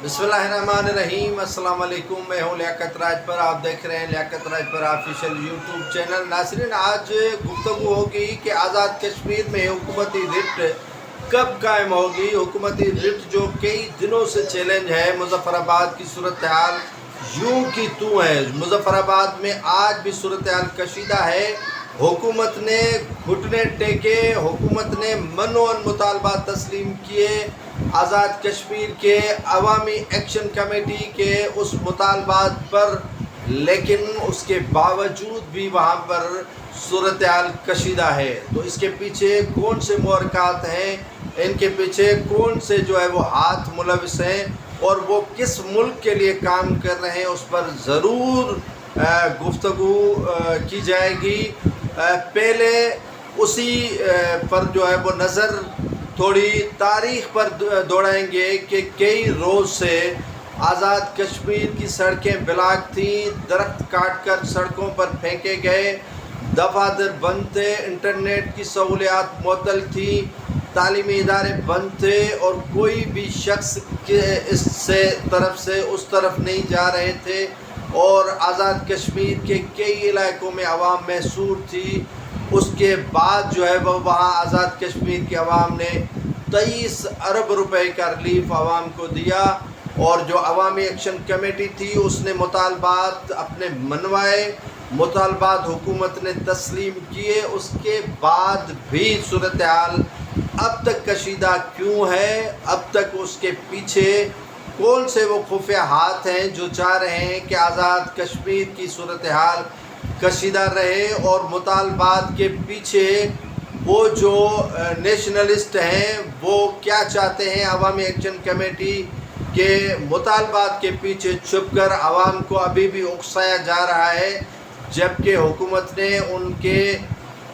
बिस्मिल्लाहिर्रहमानिर्रहीम। अस्सलाम वालेकुम। मैं हूँ लियाकत राज पर, आप देख रहे हैं लियाकत राज पर ऑफिशियल यूट्यूब चैनल। नाज़रीन, आज गुफ्तगू होगी कि आज़ाद कश्मीर में हुकूमती रिट कब कायम होगी। हुकूमती रिट जो कई दिनों से चैलेंज है। मुजफ्फराबाद की सूरत हाल यूं की तू है। मुजफ्फराबाद में आज भी सूरत हाल कशीदा है। हुकूमत ने घुटने टेके, हुकूमत ने मनोअन मुतालबात तस्लीम किए। आज़ाद कश्मीर के अवामी एक्शन कमेटी के उस मुतालबात पर, लेकिन उसके बावजूद भी वहाँ पर सूरत हाल कशीदा है। तो इसके पीछे कौन से मुहरकात हैं, इनके पीछे कौन से जो है वो हाथ मुलविस हैं और वो किस मुल्क के लिए काम कर रहे हैं, उस पर ज़रूर गुफ्तगू की जाएगी। पहले उसी पर जो है वो नज़र थोड़ी तारीख़ पर दौड़ाएंगे कि कई रोज़ से आज़ाद कश्मीर की सड़कें ब्लॉक थीं, दरख्त काट कर सड़कों पर फेंके गए, दफातर बंद थे, इंटरनेट की सहूलियात मुअत्तल थी, तालीमी इदारे बंद थे और कोई भी शख्स के इससे तरफ से उस तरफ नहीं जा रहे थे। और आज़ाद कश्मीर के कई इलाकों में आवाम महसूर थी। उसके बाद जो है वो वहाँ आज़ाद कश्मीर की आवाम ने 23 अरब रुपए का रिलीफ आवाम को दिया। और जो अवामी एक्शन कमेटी थी उसने मुतालबात अपने मनवाए, मुतालबात हुकूमत ने तस्लीम किए। उसके बाद भी सूरत हाल अब तक कशीदा क्यों है? अब तक उसके पीछे कौन से वो खुफिया हाथ हैं जो चाह रहे हैं कि आज़ाद कश्मीर की सूरत हाल कशीदा रहे। और मुतालबात के पीछे वो जो नेशनलिस्ट हैं वो क्या चाहते हैं? अवामी एक्शन कमेटी के मुतालबात के पीछे छुपकर आवाम को अभी भी उकसाया जा रहा है, जबकि हुकूमत ने उनके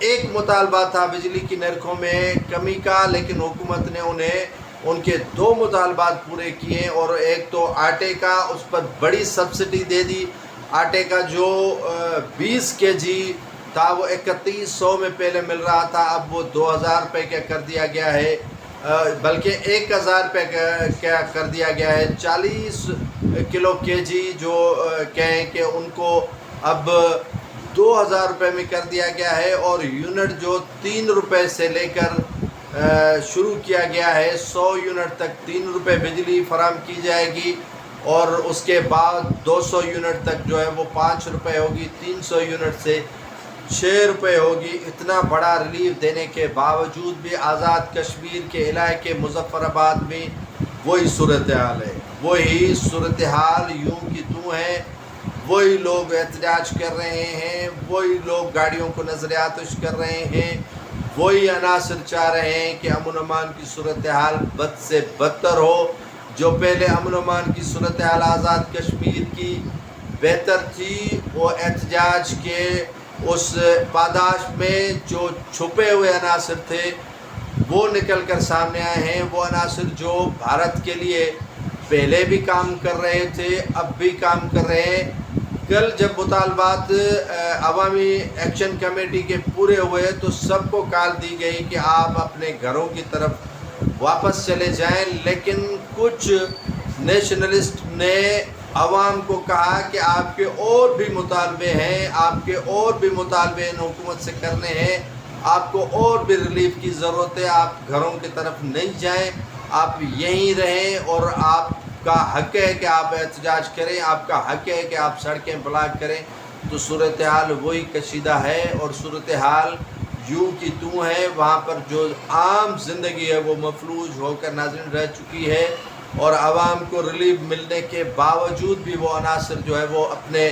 एक मुतालबा था बिजली की नरखों में कमी का, लेकिन हुकूमत ने उन्हें उनके 2 मुतालबात पूरे किए। और एक तो आटे का, उस पर बड़ी सब्सिडी दे दी। आटे का जो 20 केजी था वो 3100 में पहले मिल रहा था, अब वो 2000 रुपये का कर दिया गया है, बल्कि 1000 रुपये क्या कर दिया गया है। 40 किलो केजी जो कहें कि उनको अब 2000 रुपये में कर दिया गया है। और यूनिट जो 3 रुपये से लेकर शुरू किया गया है, 100 यूनिट तक 3 रुपये बिजली फराम की जाएगी। और उसके बाद 200 यूनिट तक जो है वो 5 रुपये होगी, 300 यूनिट से 6 रुपये होगी। इतना बड़ा रिलीफ देने के बावजूद भी आज़ाद कश्मीर के इलाके मुजफ्फराबाद में वही सूरत हाल है। वही सूरत हाल यूं की तू है। वही लोग एहतजाज कर रहे हैं, वही लोग गाड़ियों को नजर आतिश कर रहे हैं, वही अनासर चाह रहे हैं कि अमन अमान की सूरत हाल बद से बदतर हो। जो पहले अमन अमान की सूरत हाल आज़ाद कश्मीर की बेहतर थी, वो एहतजाज के उस पादाश में जो छुपे हुए अनासर थे वो निकल कर सामने आए हैं। वो अनासर जो भारत के लिए पहले भी काम कर रहे थे, अब भी काम कर रहे हैं। कल जब मुतालबात अवामी एक्शन कमेटी के पूरे हुए तो सबको कॉल दी गई कि आप अपने घरों की तरफ वापस चले जाएं, लेकिन कुछ नेशनलिस्ट ने अवाम को कहा कि आपके और भी मुतालबे हैं, आपके और भी मुतालबे इन हुकूमत से करने हैं, आपको और भी रिलीफ की ज़रूरत है, आप घरों की तरफ नहीं जाएं, आप यहीं रहें। और आपका हक है कि आप एहतजाज करें, आपका हक है कि आप सड़कें ब्लॉक करें। तो सूरत हाल वही कशीदा है और सूरत हाल यूं की तू है। वहाँ पर जो आम जिंदगी है वो मफलूज होकर नाज़रीन रह चुकी है। और आवाम को रिलीफ मिलने के बावजूद भी वो अनासर जो है वो अपने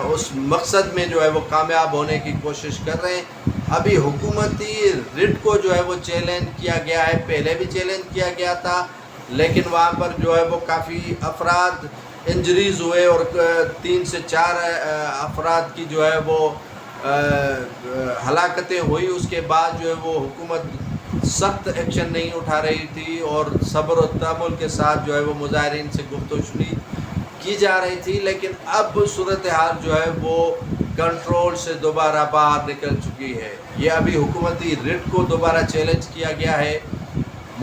उस मकसद में जो है वो कामयाब होने की कोशिश कर रहे हैं। अभी हुकूमती रिट को जो है वो चैलेंज किया गया है, पहले भी चैलेंज किया गया था, लेकिन वहाँ पर जो है वो काफ़ी अफराद इंजरीज़ हुए और 3 से 4 अफराद की जो है वो हलाकतें हुई। उसके बाद जो है वो हुकूमत सख्त एक्शन नहीं उठा रही थी और सब्र और तहम्मुल के साथ जो है वो मुजाहिरीन से गुफ्तगू की जा रही थी। लेकिन अब सूरत हाल जो है वो कंट्रोल से दोबारा बाहर निकल चुकी है। ये अभी हुकूमती रिट को दोबारा चैलेंज किया गया है।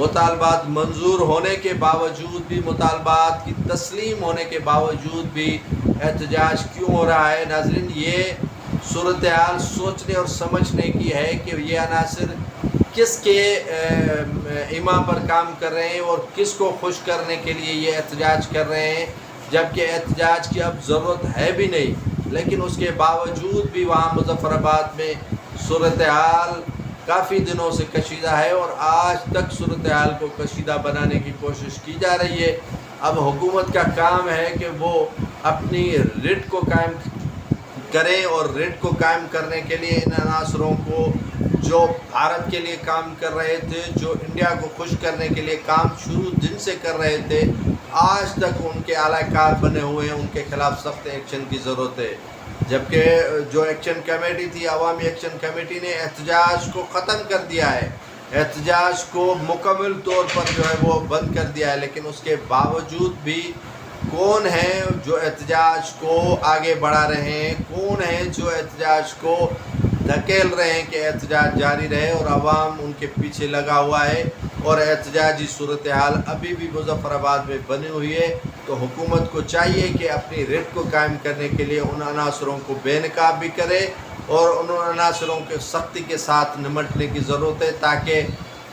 मुतालबात मंजूर होने के बावजूद भी, मुतालबात की तस्लीम होने के बावजूद भी एहतजाज क्यों हो रहा है? नाज़रीन, ये सूरत हाल सोचने और समझने की है कि ये अनासर किसके इमा पर काम कर रहे हैं और किसको खुश करने के लिए ये एहतजाज कर रहे हैं, जबकि एहतजाज की अब ज़रूरत है भी नहीं। लेकिन उसके बावजूद भी वहाँ मुज़फ़्फ़राबाद में सूरत हाल काफ़ी दिनों से कशीदा है और आज तक सूरत हाल को कशीदा बनाने की कोशिश की जा रही है। अब हुकूमत का काम है कि वो अपनी रिट को कायम करें, और रिट को कायम करने के लिए इन अनासरों को, जो भारत के लिए काम कर रहे थे, जो इंडिया को खुश करने के लिए काम शुरू दिन से कर रहे थे, आज तक उनके आलाकार बने हुए हैं, उनके खिलाफ सख्त एक्शन की ज़रूरत है। जबकि जो एक्शन कमेटी थी, अवामी एक्शन कमेटी ने एहतजाज को ख़त्म कर दिया है, एहतजाज को मुकम्मल तौर पर जो है वो बंद कर दिया है। लेकिन उसके बावजूद भी कौन है जो एहतजाज को आगे बढ़ा रहे हैं, कौन है जो एहतजाज को धकेल रहे हैं कि एहतजाज जारी रहे, और आवाम उनके पीछे लगा हुआ है और एहतजाजी सूरत हाल अभी भी मुज़फ़्फ़राबाद में बनी हुई है। तो हुकूमत को चाहिए कि अपनी रिट को कायम करने के लिए उन अनासरों को बेनकाब भी करे और उन अनासरों के सख्ती के साथ निमटने की ज़रूरत है, ताकि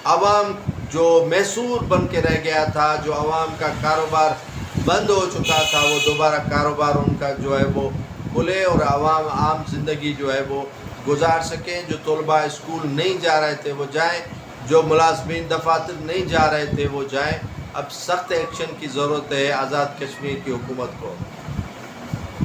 आवाम जो मैसूर बन के रह गया था, जो आवाम का कारोबार बंद हो चुका था, वो दोबारा कारोबार उनका जो है वो खुले और आवाम आम ज़िंदगी जो है वो गुजार सकें। जो तलबा स्कूल नहीं जा रहे थे वो जाएं, जो मुलाज़मीन दफातर नहीं जा रहे थे वो जाएं। अब सख्त एक्शन की ज़रूरत है आज़ाद कश्मीर की हुकूमत को।